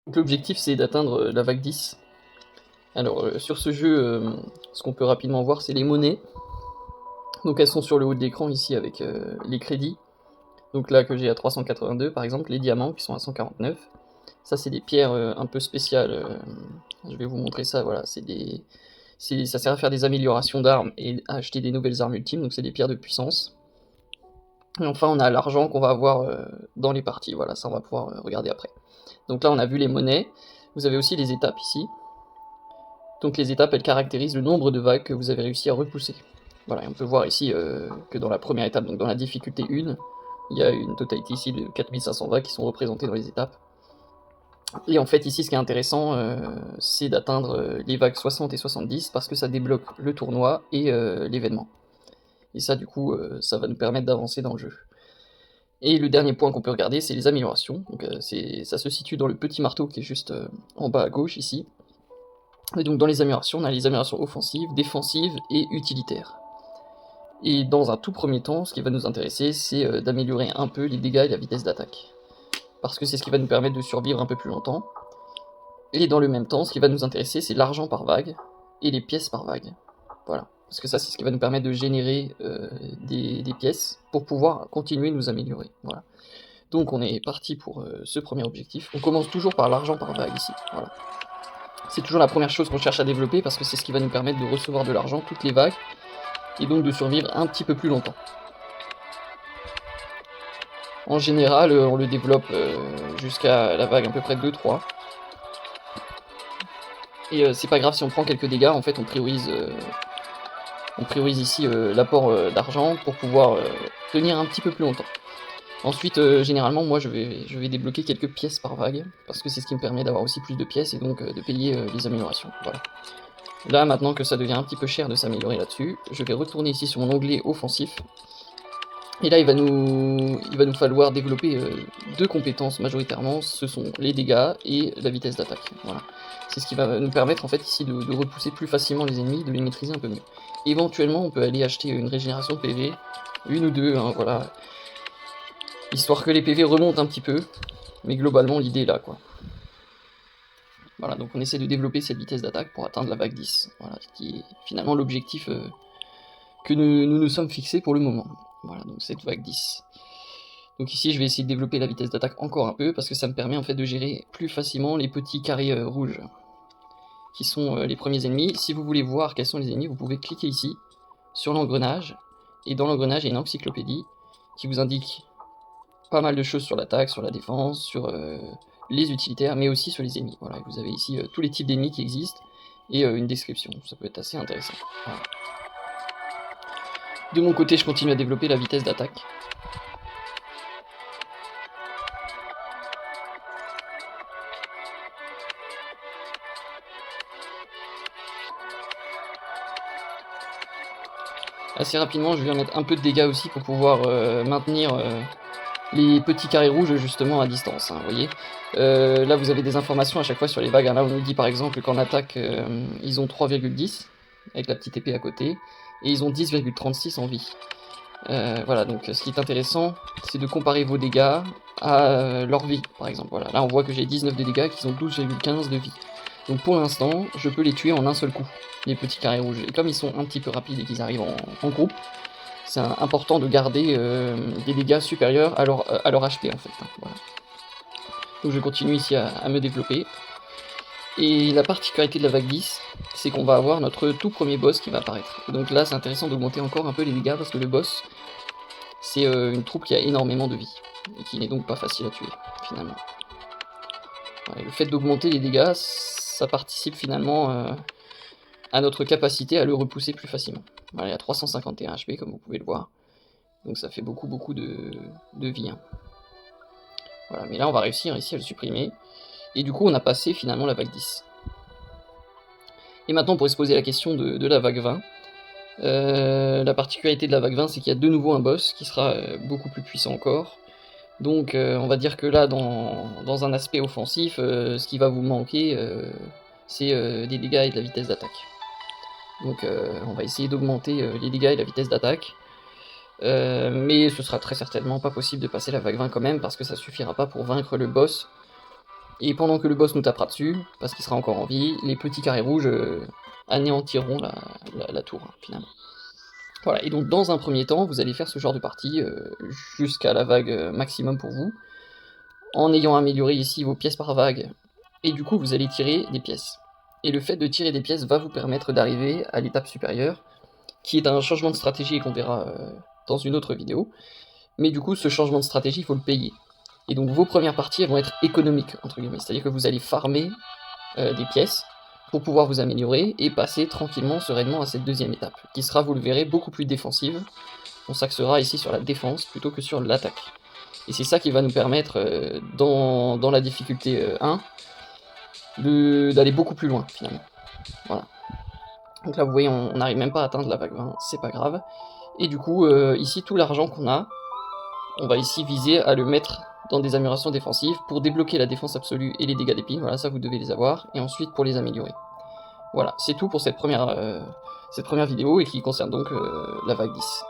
Donc l'objectif c'est d'atteindre la vague 10. Alors sur ce jeu, ce qu'on peut rapidement voir c'est les monnaies. Donc elles sont sur le haut de l'écran ici avec les crédits. Donc là que j'ai à 382 par exemple, les diamants qui sont à 149. Ça c'est des pierres un peu spéciales. Je vais vous montrer ça, voilà, ça sert à faire des améliorations d'armes et à acheter des nouvelles armes ultimes, donc c'est des pierres de puissance. Et enfin on a l'argent qu'on va avoir dans les parties, voilà, ça on va pouvoir regarder après. Donc là on a vu les monnaies, vous avez aussi les étapes ici. Donc les étapes elles caractérisent le nombre de vagues que vous avez réussi à repousser. Voilà, et on peut voir ici que dans la première étape, donc dans la difficulté 1, il y a une totalité ici de 4500 vagues qui sont représentées dans les étapes. Et en fait ici ce qui est intéressant c'est d'atteindre les vagues 60 et 70 parce que ça débloque le tournoi et l'événement. Et ça du coup ça va nous permettre d'avancer dans le jeu. Et le dernier point qu'on peut regarder c'est les améliorations, donc ça se situe dans le petit marteau qui est juste en bas à gauche ici. Et donc dans les améliorations on a les améliorations offensives, défensives et utilitaires. Et dans un tout premier temps ce qui va nous intéresser c'est d'améliorer un peu les dégâts et la vitesse d'attaque. Parce que c'est ce qui va nous permettre de survivre un peu plus longtemps. Et dans le même temps, ce qui va nous intéresser, c'est l'argent par vague et les pièces par vague. Voilà. Parce que ça, c'est ce qui va nous permettre de générer des pièces pour pouvoir continuer de nous améliorer. Voilà. Donc on est parti pour ce premier objectif. On commence toujours par l'argent par vague ici. Voilà. C'est toujours la première chose qu'on cherche à développer parce que c'est ce qui va nous permettre de recevoir de l'argent toutes les vagues et donc de survivre un petit peu plus longtemps. En général, on le développe jusqu'à la vague à peu près 2-3. Et c'est pas grave si on prend quelques dégâts, en fait on priorise ici l'apport d'argent pour pouvoir tenir un petit peu plus longtemps. Ensuite, généralement, moi je vais débloquer quelques pièces par vague, parce que c'est ce qui me permet d'avoir aussi plus de pièces et donc de payer les améliorations. Voilà. Là, maintenant que ça devient un petit peu cher de s'améliorer là-dessus, je vais retourner ici sur mon onglet offensif. Et là, il va nous falloir développer deux compétences majoritairement, ce sont les dégâts et la vitesse d'attaque. Voilà. C'est ce qui va nous permettre en fait ici de repousser plus facilement les ennemis, de les maîtriser un peu mieux. Éventuellement, on peut aller acheter une régénération de PV, une ou deux, hein, voilà, histoire que les PV remontent un petit peu, mais globalement l'idée est là, quoi. Voilà, donc on essaie de développer cette vitesse d'attaque pour atteindre la vague 10, voilà, ce qui est finalement l'objectif que nous sommes fixés pour le moment. Voilà, donc cette vague 10. Donc ici je vais essayer de développer la vitesse d'attaque encore un peu, parce que ça me permet en fait de gérer plus facilement les petits carrés rouges, qui sont les premiers ennemis. Si vous voulez voir quels sont les ennemis, vous pouvez cliquer ici, sur l'engrenage, et dans l'engrenage il y a une encyclopédie, qui vous indique pas mal de choses sur l'attaque, sur la défense, sur les utilitaires, mais aussi sur les ennemis. Voilà, vous avez ici tous les types d'ennemis qui existent, et une description, ça peut être assez intéressant. Voilà. De mon côté, je continue à développer la vitesse d'attaque. Assez rapidement, je vais mettre un peu de dégâts aussi pour pouvoir maintenir les petits carrés rouges justement à distance, hein, vous voyez. Là vous avez des informations à chaque fois sur les vagues, hein. Là on nous dit par exemple qu'en attaque ils ont 3,10 avec la petite épée à côté, et ils ont 10,36 en vie. Voilà, donc ce qui est intéressant c'est de comparer vos dégâts à leur vie par exemple. Voilà. Là on voit que j'ai 19 de dégâts, qu'ils ont 12,15 de vie. Donc pour l'instant je peux les tuer en un seul coup, les petits carrés rouges. Et comme ils sont un petit peu rapides et qu'ils arrivent en groupe, c'est important de garder des dégâts supérieurs à leur HP en fait. Hein, voilà. Donc je continue ici à me développer. Et la particularité de la vague 10, c'est qu'on va avoir notre tout premier boss qui va apparaître. Et donc là c'est intéressant d'augmenter encore un peu les dégâts parce que le boss, c'est une troupe qui a énormément de vie. Et qui n'est donc pas facile à tuer finalement. Ouais, le fait d'augmenter les dégâts, ça participe finalement à notre capacité à le repousser plus facilement. Voilà, il y a 351 HP comme vous pouvez le voir. Donc ça fait beaucoup de vie. Hein. Voilà, mais là on va réussir ici à le supprimer. Et du coup on a passé finalement la vague 10. Et maintenant on pourrait se poser la question de la vague 20. La particularité de la vague 20 c'est qu'il y a de nouveau un boss qui sera beaucoup plus puissant encore. Donc on va dire que là dans un aspect offensif, ce qui va vous manquer c'est des dégâts et de la vitesse d'attaque. Donc on va essayer d'augmenter les dégâts et la vitesse d'attaque. Mais ce sera très certainement pas possible de passer la vague 20 quand même, parce que ça suffira pas pour vaincre le boss, Et pendant que le boss nous tapera dessus, parce qu'il sera encore en vie, les petits carrés rouges anéantiront la tour, finalement. Voilà, et donc dans un premier temps, vous allez faire ce genre de partie jusqu'à la vague maximum pour vous, en ayant amélioré ici vos pièces par vague, et du coup vous allez tirer des pièces. Et le fait de tirer des pièces va vous permettre d'arriver à l'étape supérieure, qui est un changement de stratégie qu'on verra dans une autre vidéo, mais du coup ce changement de stratégie, il faut le payer. Et donc vos premières parties, elles vont être économiques, entre guillemets, c'est-à-dire que vous allez farmer des pièces pour pouvoir vous améliorer et passer tranquillement, sereinement à cette deuxième étape, qui sera, vous le verrez, beaucoup plus défensive. On s'axera ici sur la défense plutôt que sur l'attaque. Et c'est ça qui va nous permettre, dans la difficulté 1, d'aller beaucoup plus loin, finalement. Voilà. Donc là, vous voyez, on n'arrive même pas à atteindre la vague 20, c'est pas grave. Et du coup, ici, tout l'argent qu'on a, on va ici viser à le mettre dans des améliorations défensives pour débloquer la défense absolue et les dégâts d'épines, voilà, ça vous devez les avoir, et ensuite pour les améliorer. Voilà, c'est tout pour cette première vidéo, et qui concerne donc la vague 10.